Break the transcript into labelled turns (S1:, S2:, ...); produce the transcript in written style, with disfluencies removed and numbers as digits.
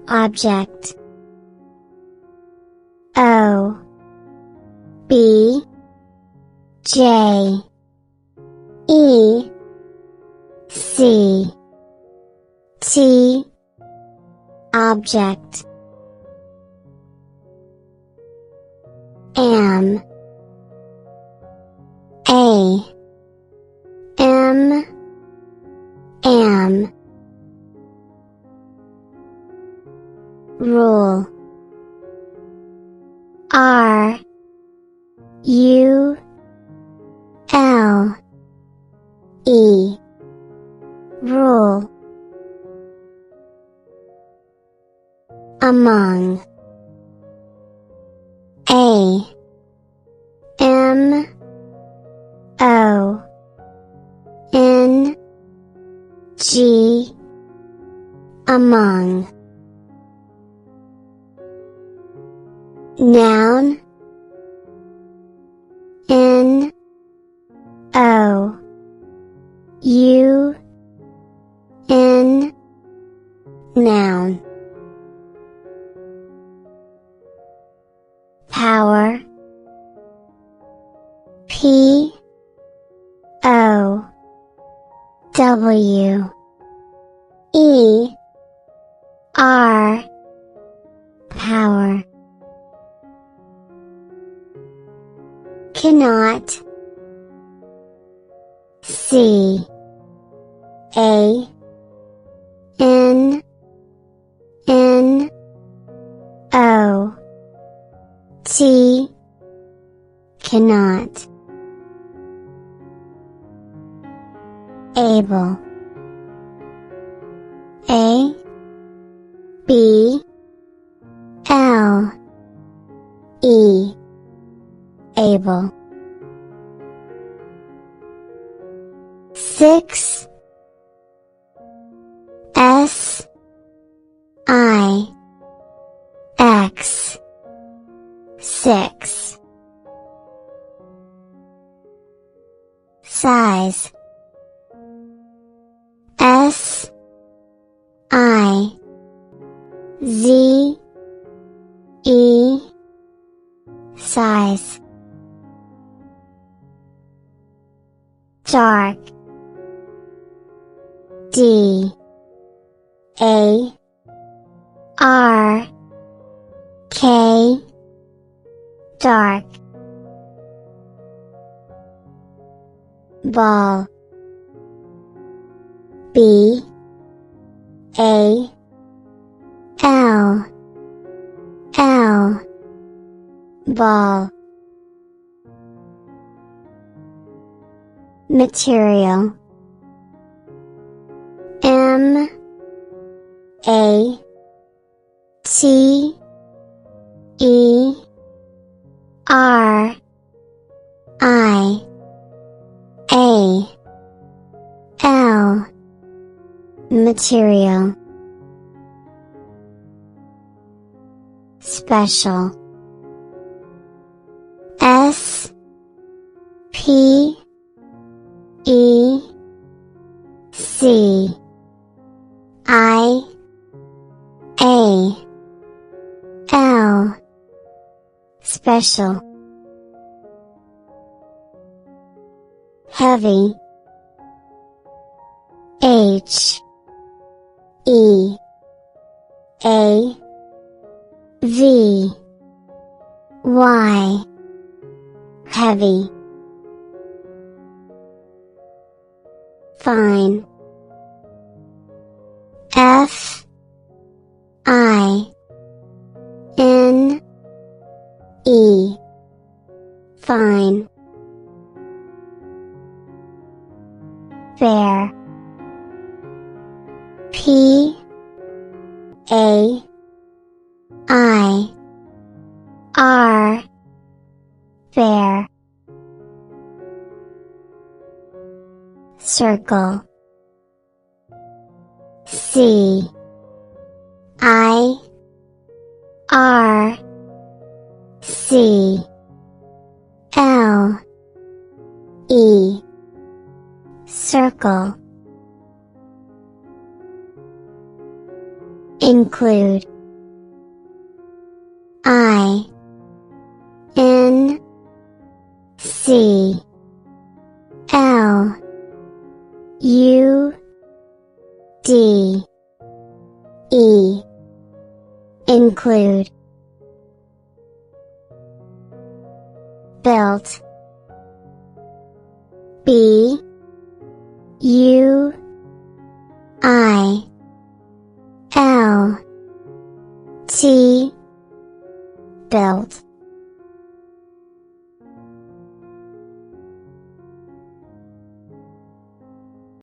S1: object. O B J E C T object. Am A M Am Rule R U L E Rule. Among A M O N G Among. Noun N O U N Noun. Power P O W E R Power. Cannot C A N N O T Cannot. Able A B L E Able. 6 S I X 6 Size S I Z E Size. Dark D A R K Dark. Ball B A L L Ball. Material M A T E R I A L Material. Special S P E C I A L Special. Heavy H E A V Y Heavy. Fine F I N E Fine. Fair P A I R Fair. Circle C I R C L E Circle. Include C L U D E. Include. Built. B U I L T. Built.